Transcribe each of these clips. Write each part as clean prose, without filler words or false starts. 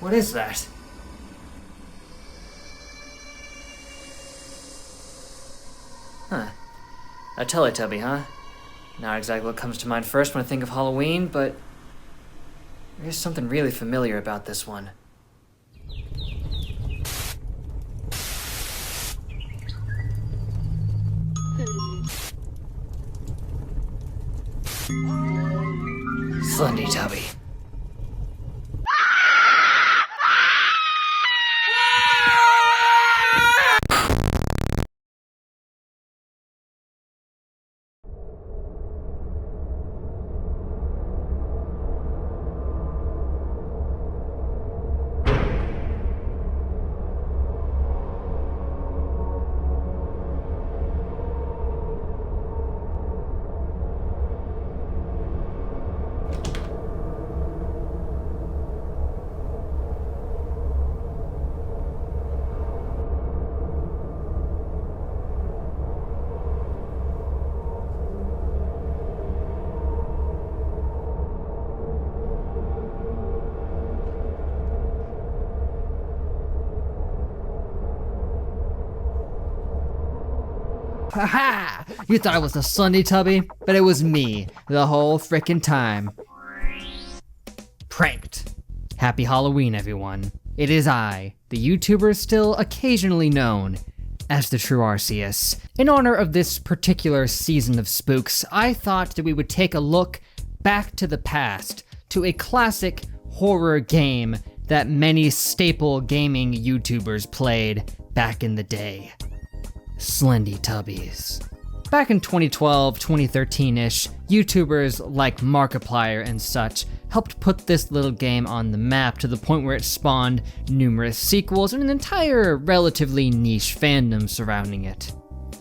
What is that? Huh. A Teletubby, huh? Not exactly what comes to mind first when I think of Halloween, but there's something really familiar about this one. Slendytubby. Haha! You thought I was a Slendytubby, but it was me the whole frickin' time. Pranked. Happy Halloween, everyone. It is I, the YouTuber still occasionally known as the True Arceus. In honor of this particular season of spooks, I thought that we would take a look back to the past, to a classic horror game that many staple gaming YouTubers played back in the day. Slendytubbies. Back in 2012, 2013-ish, YouTubers like Markiplier and such helped put this little game on the map to the point where it spawned numerous sequels and an entire relatively niche fandom surrounding it.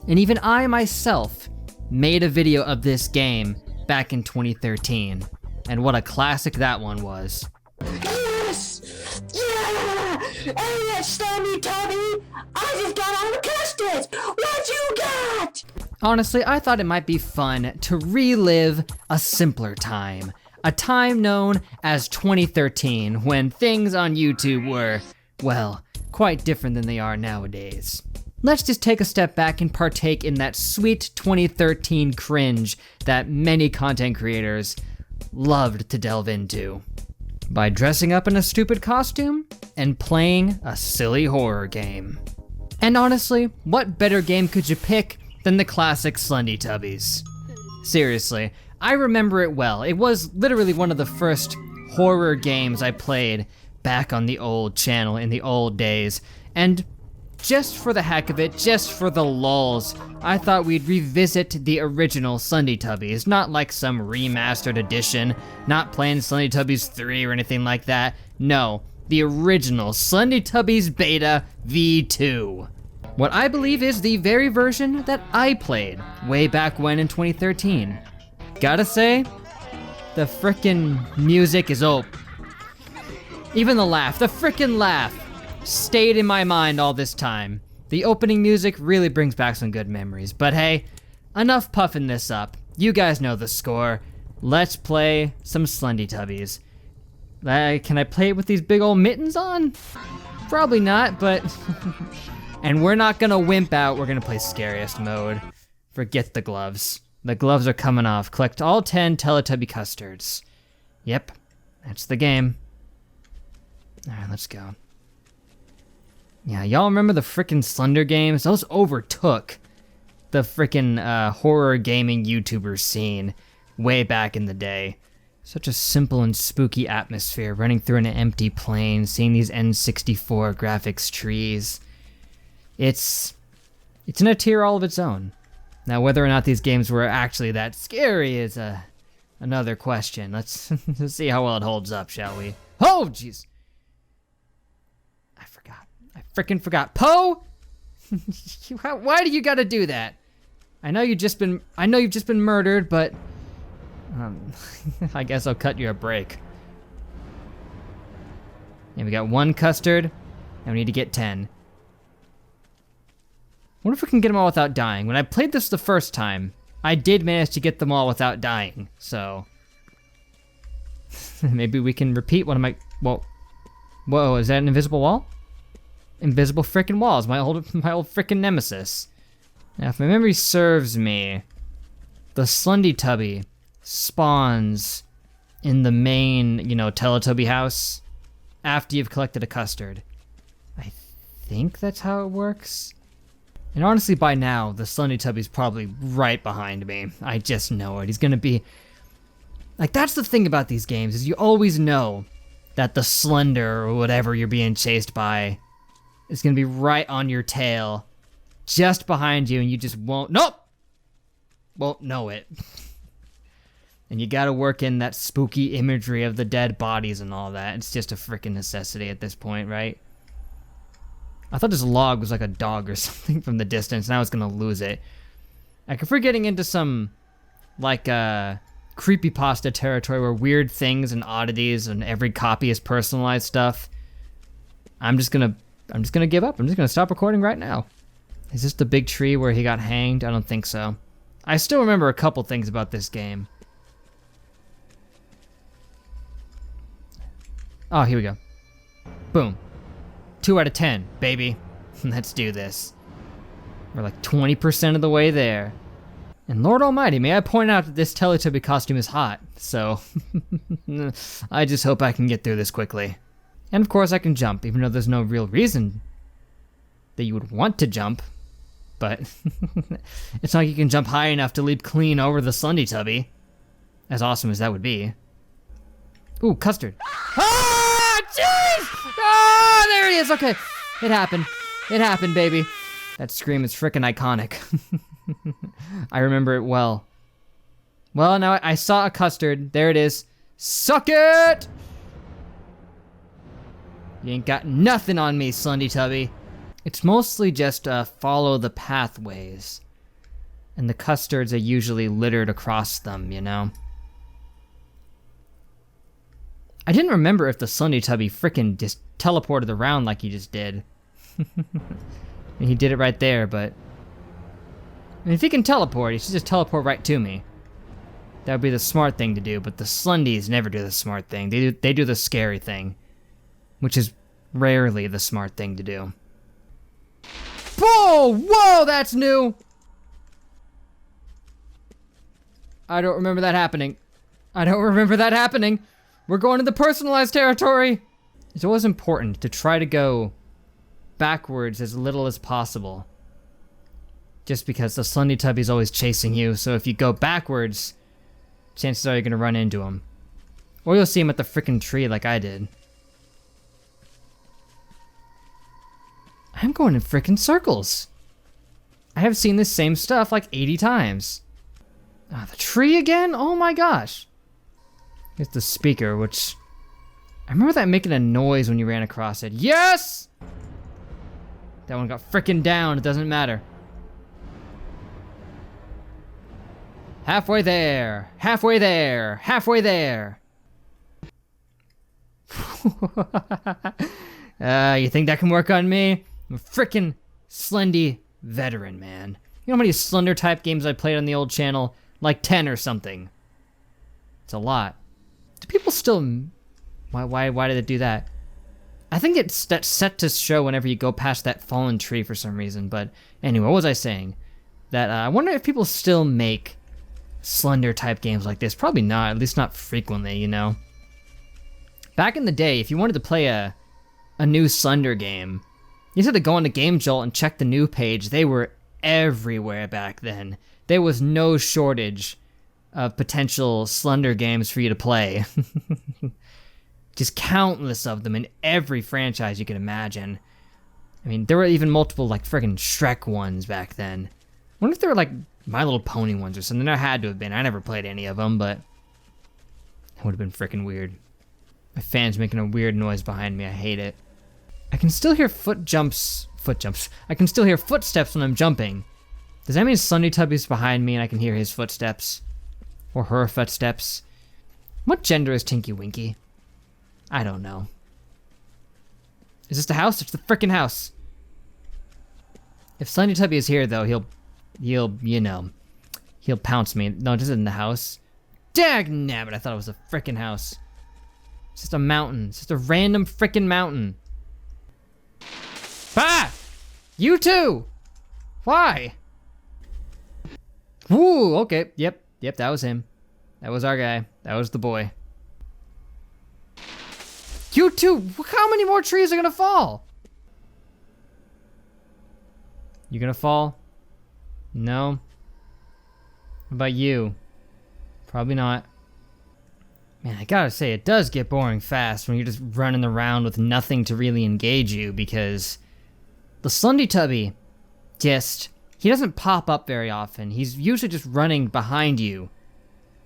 And even I myself made a video of this game back in 2013, and what a classic that one was. Yes! Yeah! Hey, that's Slendytubby! I just got all the custards! What you got? Honestly, I thought it might be fun to relive a simpler time. A time known as 2013, when things on YouTube were, well, quite different than they are nowadays. Let's just take a step back and partake in that sweet 2013 cringe that many content creators loved to delve into, by dressing up in a stupid costume and playing a silly horror game. And honestly, what better game could you pick than the classic Slendytubbies? Seriously, I remember it well. It was literally one of the first horror games I played back on the old channel in the old days, and just for the heck of it, just for the lulz, I thought we'd revisit the original Slendytubbies, not like some remastered edition, not playing Slendytubbies 3 or anything like that. No, the original Slendytubbies Beta V2. What I believe is the very version that I played way back when in 2013. Gotta say, the frickin' music is even the laugh, the frickin' laugh, stayed in my mind all this time. The opening music really brings back some good memories, but hey, enough puffing this up. You guys know the score. Let's play some Slendytubbies. Can I play it with these big old mittens on? Probably not, but... And we're not gonna wimp out, we're gonna play scariest mode. Forget the gloves. The gloves are coming off. Collect all 10 Teletubby custards. Yep, that's the game. Alright, let's go. Yeah, y'all remember the frickin' Slender games? Those overtook the frickin' horror gaming YouTuber scene way back in the day. Such a simple and spooky atmosphere, running through an empty plain, seeing these N64 graphics trees. It's in a tier all of its own. Now, whether or not these games were actually that scary is another question. Let's see how well it holds up, shall we? Oh, jeez. I frickin' forgot. Poe? Why do you gotta do that? I know you've just been murdered, but I guess I'll cut you a break. And we got 1 custard, and we need to get 10. What if we can get them all without dying? When I played this the first time, I did manage to get them all without dying, so... Maybe we can repeat one of my... Well... Whoa, is that an invisible wall? Invisible frickin' walls, my old frickin' nemesis. Now, if my memory serves me, the Slendytubby spawns in the main, Teletubby house after you've collected a custard. I think that's how it works. And honestly, by now, the Slendytubby's probably right behind me. I just know it. He's gonna be... Like, that's the thing about these games, is you always know that the Slender or whatever you're being chased by is gonna be right on your tail, just behind you, and you just won't know it. And you gotta work in that spooky imagery of the dead bodies and all that. It's just a freaking necessity at this point, right? I thought this log was like a dog or something from the distance, and I was gonna lose it. Like, if we're getting into some, like, creepypasta territory where weird things and oddities and every copy is personalized stuff, I'm just gonna give up. I'm just gonna stop recording right now. Is this the big tree where he got hanged? I don't think so. I still remember a couple things about this game. Oh, here we go. Boom. 2 out of 10, baby. Let's do this. We're like 20% of the way there. And Lord Almighty, may I point out that this Teletubby costume is hot, so I just hope I can get through this quickly. And of course I can jump, even though there's no real reason that you would want to jump. But it's not like you can jump high enough to leap clean over the Slendytubby. As awesome as that would be. Ooh, custard. Ah, jeez! Ah, there it is, okay. It happened. It happened, baby. That scream is frickin' iconic. I remember it well. Well, now I saw a custard. There it is. Suck it! You ain't got nothing on me, Slendytubby. It's mostly just follow the pathways. And the custards are usually littered across them, you know? I didn't remember if the Slendytubby frickin' just teleported around like he just did. And he did it right there, but... I mean, if he can teleport, he should just teleport right to me. That would be the smart thing to do, but the Slendies never do the smart thing. They do the scary thing. Which is rarely the smart thing to do. Whoa! Whoa, that's new! I don't remember that happening. I don't remember that happening. We're going to the personalized territory. It's always important to try to go backwards as little as possible. Just because the Slendytubby's always chasing you, so if you go backwards, chances are you're gonna run into him. Or you'll see him at the frickin' tree like I did. I'm going in frickin' circles. I have seen this same stuff like 80 times. Ah, the tree again? Oh my gosh. Here's the speaker, which... I remember that making a noise when you ran across it. Yes! That one got frickin' down, it doesn't matter. Halfway there, halfway there, halfway there. You think that can work on me? I'm a frickin' Slendy veteran, man. You know how many Slender type games I played on the old channel? Like 10 or something. It's a lot. Do people still... Why did it do that? I think that's set to show whenever you go past that fallen tree for some reason, but anyway, what was I saying? That I wonder if people still make Slender type games like this. Probably not, at least not frequently, you know? Back in the day, if you wanted to play a new Slender game, you just had to go on to Game Jolt and check the new page. They were everywhere back then. There was no shortage of potential Slender games for you to play. Just countless of them in every franchise you can imagine. I mean, there were even multiple, like, friggin' Shrek ones back then. I wonder if there were, like, My Little Pony ones or something. There had to have been. I never played any of them, but it would have been frickin' weird. My fan's making a weird noise behind me. I hate it. I can still hear footsteps when I'm jumping. Does that mean Slendytubby's behind me and I can hear his footsteps? Or her footsteps? What gender is Tinky Winky? I don't know. Is this the house? It's the frickin' house. If Slendytubby is here, though, he'll pounce me. No, this isn't the house. Dagnabbit, I thought it was the frickin' house. It's just a mountain. It's just a random frickin' mountain. Ah! You too! Why? Woo, okay. Yep, that was him. That was our guy. That was the boy. You too! How many more trees are gonna fall? You gonna fall? No? What about you? Probably not. Man, I gotta say, it does get boring fast when you're just running around with nothing to really engage you, because the Slendytubby he doesn't pop up very often. He's usually just running behind you,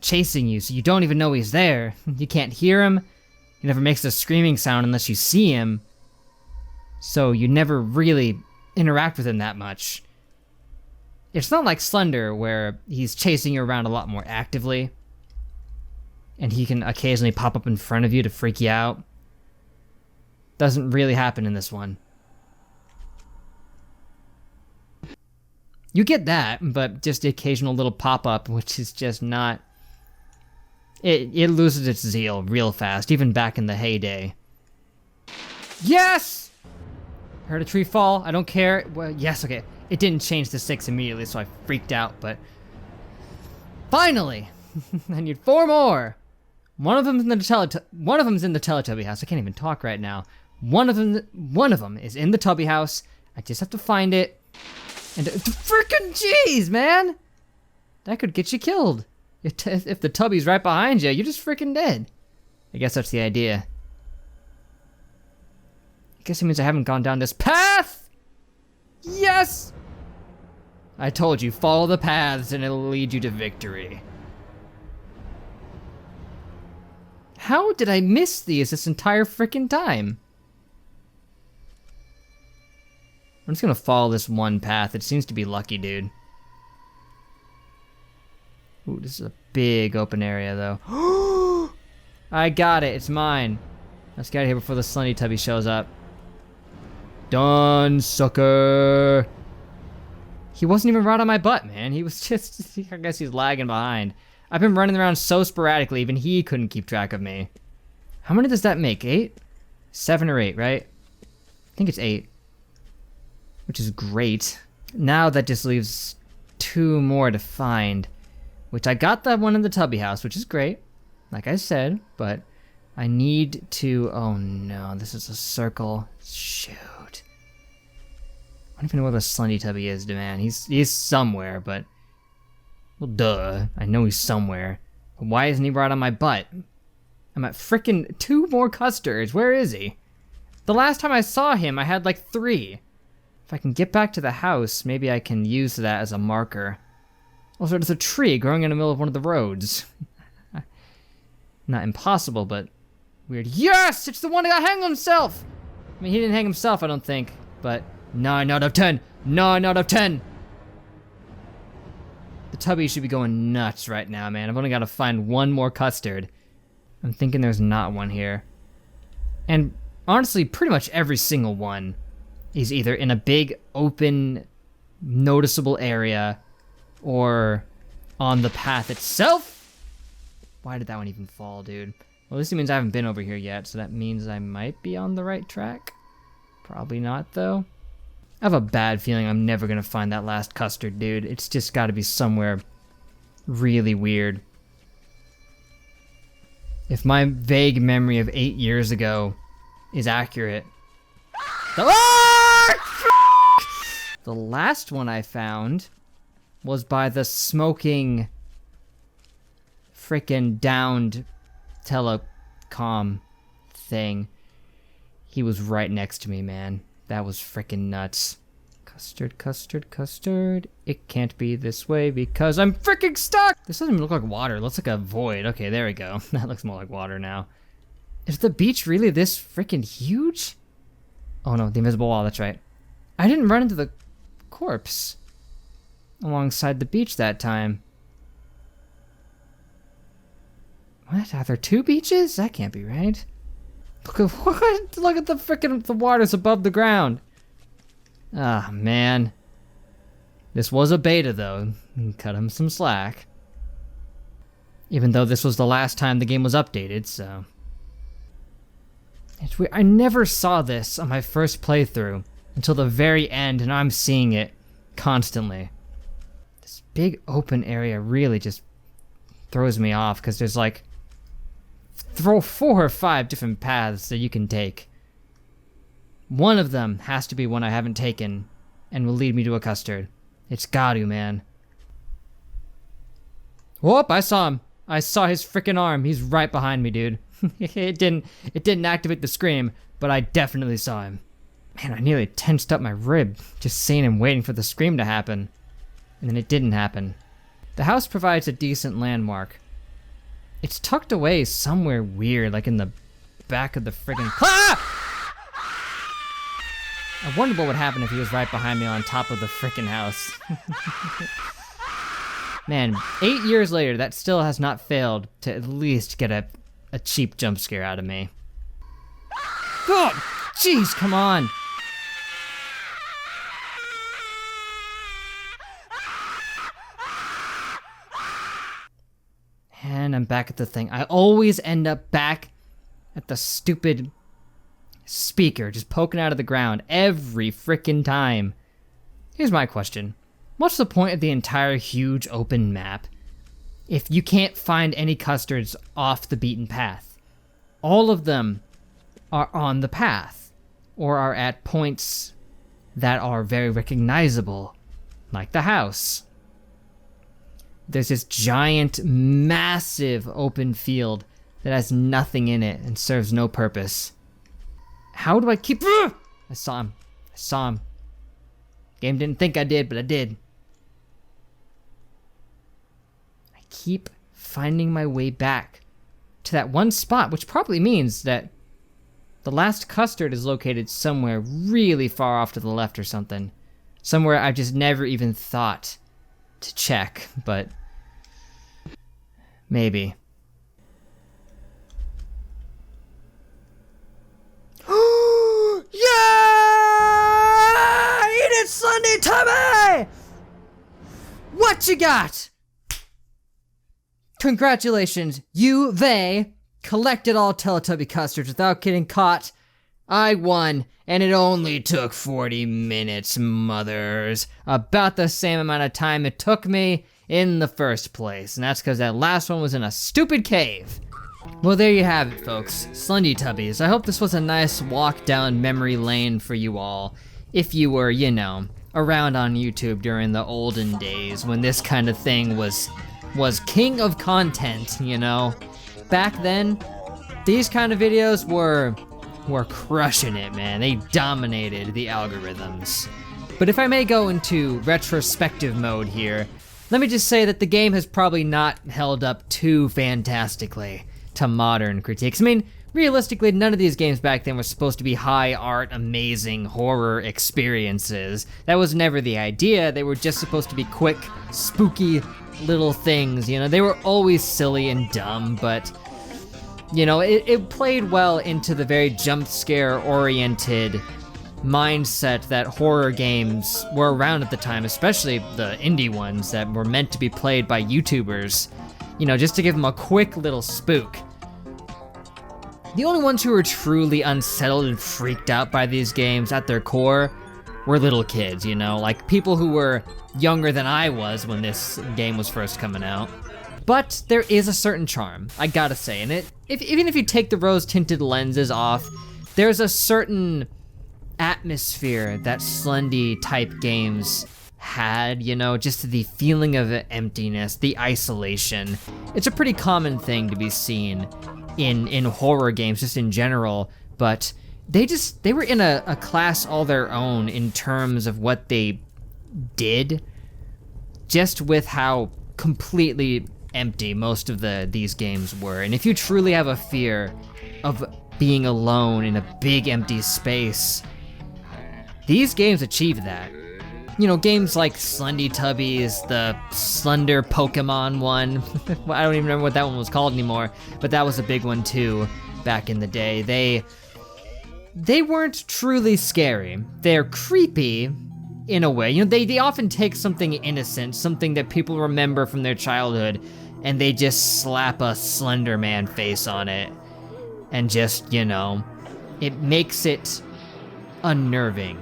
chasing you, so you don't even know he's there. You can't hear him. He never makes a screaming sound unless you see him. So you never really interact with him that much. It's not like Slender, where he's chasing you around a lot more actively, and he can occasionally pop up in front of you to freak you out. Doesn't really happen in this one. You get that, but just the occasional little pop-up, which is just not... It loses its zeal real fast, even back in the heyday. Yes! Heard a tree fall, I don't care. Well, yes, okay. It didn't change to 6 immediately, so I freaked out, but... Finally! I need 4 more! One of them's in the Teletubby house. I can't even talk right now. One of them is in the Tubby house. I just have to find it. And frickin' jeez, man! That could get you killed. If the Tubby's right behind you, you're just frickin' dead. I guess that's the idea. I guess it means I haven't gone down this path! Yes! I told you, follow the paths and it'll lead you to victory. How did I miss these this entire frickin' time? I'm just gonna follow this one path. It seems to be lucky, dude. Ooh, this is a big open area, though. I got it. It's mine. Let's get out of here before the Slendytubby shows up. Done, sucker. He wasn't even right on my butt, man. He was just... I guess he's lagging behind. I've been running around so sporadically, even he couldn't keep track of me. How many does that make? 8? 7 or 8, right? I think it's 8. Which is great. Now that just leaves 2 more to find. Which I got that one in the Tubby house, which is great. Like I said, but I need to... Oh no, this is a circle. Shoot. I don't even know where the Slendytubby is, man. He's somewhere, but... Well, duh. I know he's somewhere. But why isn't he right on my butt? I'm at frickin' 2 more custards. Where is he? The last time I saw him, I had like 3. If I can get back to the house, maybe I can use that as a marker. Also, there's a tree growing in the middle of one of the roads. Not impossible, but weird. Yes! It's the one that hung himself! I mean, he didn't hang himself, I don't think. But 9 out of 10! 9 out of 10! The Tubby should be going nuts right now, man. I've only got to find 1 more custard. I'm thinking there's not one here. And honestly, pretty much every single one is either in a big, open, noticeable area or on the path itself. Why did that one even fall, dude? Well, this means I haven't been over here yet, so that means I might be on the right track. Probably not, though. I have a bad feeling I'm never gonna find that last custard, dude. It's just gotta be somewhere really weird. If my vague memory of 8 years ago is accurate. The last one I found was by the smoking frickin' downed telecom thing. He was right next to me, man. That was frickin' nuts. Custard, custard, custard. It can't be this way because I'm frickin' stuck! This doesn't even look like water. It looks like a void. Okay, there we go. That looks more like water now. Is the beach really this frickin' huge? Oh no, the invisible wall, that's right. I didn't run into the corpse alongside the beach that time. What? Are there 2 beaches? That can't be right. Look at what? Look at the frickin' the water's above the ground. Ah, man. This was a beta though. Cut him some slack. Even though this was the last time the game was updated, so. It's weird. I never saw this on my first playthrough until the very end, and I'm seeing it constantly. This big open area really just throws me off because there's like 4 or 5 different paths that you can take. One of them has to be one I haven't taken and will lead me to a custard. It's gotta, man. Whoop, I saw him. I saw his freaking arm. He's right behind me, dude. It didn't activate the scream, but I definitely saw him. Man, I nearly tensed up my rib just seeing him waiting for the scream to happen. And then it didn't happen. The house provides a decent landmark. It's tucked away somewhere weird, like in the back of the friggin' Ah! I wondered what would happen if he was right behind me on top of the frickin' house. Man, 8 years later, that still has not failed to at least get a cheap jump scare out of me. God, jeez, come on. And I'm back at the thing. I always end up back at the stupid speaker just poking out of the ground every frickin' time. Here's my question. What's the point of the entire huge open map if you can't find any custards off the beaten path? All of them are on the path or are at points that are very recognizable, like the house. There's this giant, massive open field that has nothing in it and serves no purpose. How do I keep... I saw him. I saw him. Game didn't think I did, but I did. I keep finding my way back to that one spot, which probably means that the last custard is located somewhere really far off to the left or something. Somewhere I've just never even thought to check, but maybe. Yeah! Eat it, Slendytubby! What you got? Congratulations, they collected all Teletubby custards without getting caught. I won, and it only took 40 minutes, mothers. About the same amount of time it took me in the first place, and that's because that last one was in a stupid cave. Well, there you have it, folks. Slendytubbies. I hope this was a nice walk down memory lane for you all. If you were, you know, around on YouTube during the olden days when this kind of thing was king of content, you know. Back then, these kind of videos were crushing it, man. They dominated the algorithms. But if I may go into retrospective mode here, let me just say that the game has probably not held up too fantastically to modern critiques. I mean, realistically, none of these games back then were supposed to be high art, amazing horror experiences. That was never the idea. They were just supposed to be quick, spooky little things, you know. They were always silly and dumb, but you know, it played well into the very jump scare oriented mindset that horror games were around at the time, especially the indie ones that were meant to be played by YouTubers, you know, just to give them a quick little spook. The only ones who were truly unsettled and freaked out by these games at their core were little kids, you know, like people who were younger than I was when this game was first coming out. But there is a certain charm, I gotta say, and even if you take the rose-tinted lenses off, there's a certain atmosphere that Slendy-type games had, you know, just the feeling of emptiness, the isolation. It's a pretty common thing to be seen in horror games, just in general, but they were in a class all their own in terms of what they did, just with how completely empty most of these games were. And if you truly have a fear of being alone in a big empty space, these games achieve that. You know, games like Slendytubbies, the Slender Pokemon one, I don't even remember what that one was called anymore, but that was a big one too back in the day. They weren't truly scary. They're creepy in a way. You know, they often take something innocent, something that people remember from their childhood, and they just slap a Slender Man face on it and just, you know, it makes it unnerving.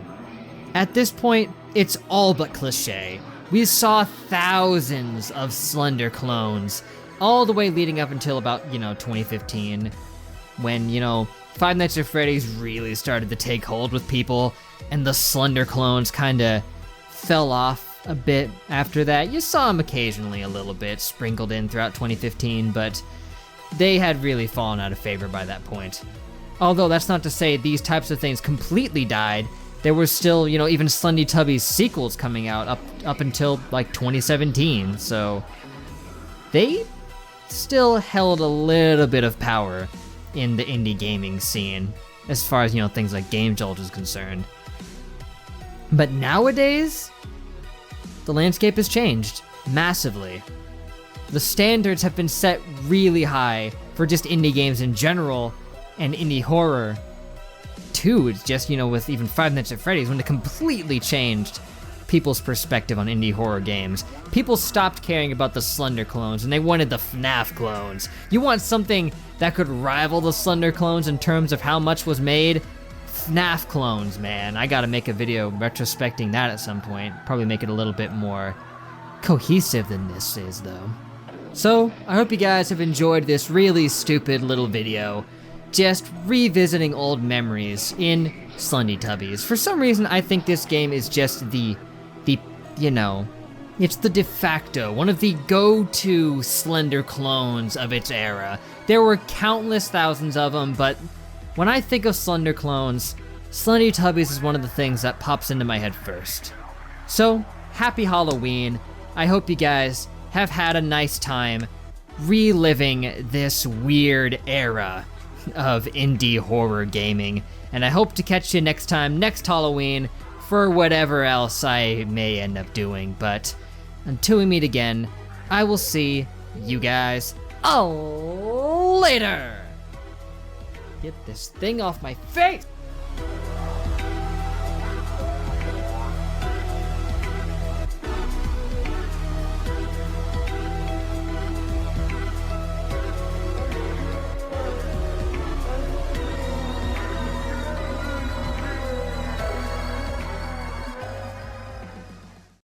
At this point, it's all but cliche. We saw thousands of Slender clones, all the way leading up until about, 2015, when, Five Nights at Freddy's really started to take hold with people, and the Slender clones kinda fell off a bit after that. You saw them occasionally a little bit, sprinkled in throughout 2015, but they had really fallen out of favor by that point. Although that's not to say these types of things completely died. There was still, even Slendytubbies sequels coming out up until like 2017, so they still held a little bit of power in the indie gaming scene, as far as, things like Game Jolt is concerned. But nowadays, the landscape has changed massively. The standards have been set really high for just indie games in general, and indie horror too. It's just, with even Five Nights at Freddy's, when it completely changed people's perspective on indie horror games. People stopped caring about the Slender clones and they wanted the FNAF clones. You want something that could rival the Slender clones in terms of how much was made? FNAF clones, man. I gotta make a video retrospecting that at some point. Probably make it a little bit more cohesive than this is, though. So, I hope you guys have enjoyed this really stupid little video, just revisiting old memories in Slendytubbies. For some reason, I think this game is just it's the de facto, one of the go-to Slender clones of its era. There were countless thousands of them, but when I think of Slender clones, Slendytubbies is one of the things that pops into my head first. So, happy Halloween. I hope you guys have had a nice time reliving this weird era of indie horror gaming, and I hope to catch you next time, next Halloween, for whatever else I may end up doing. But until we meet again, I will see you guys later. Get this thing off my face!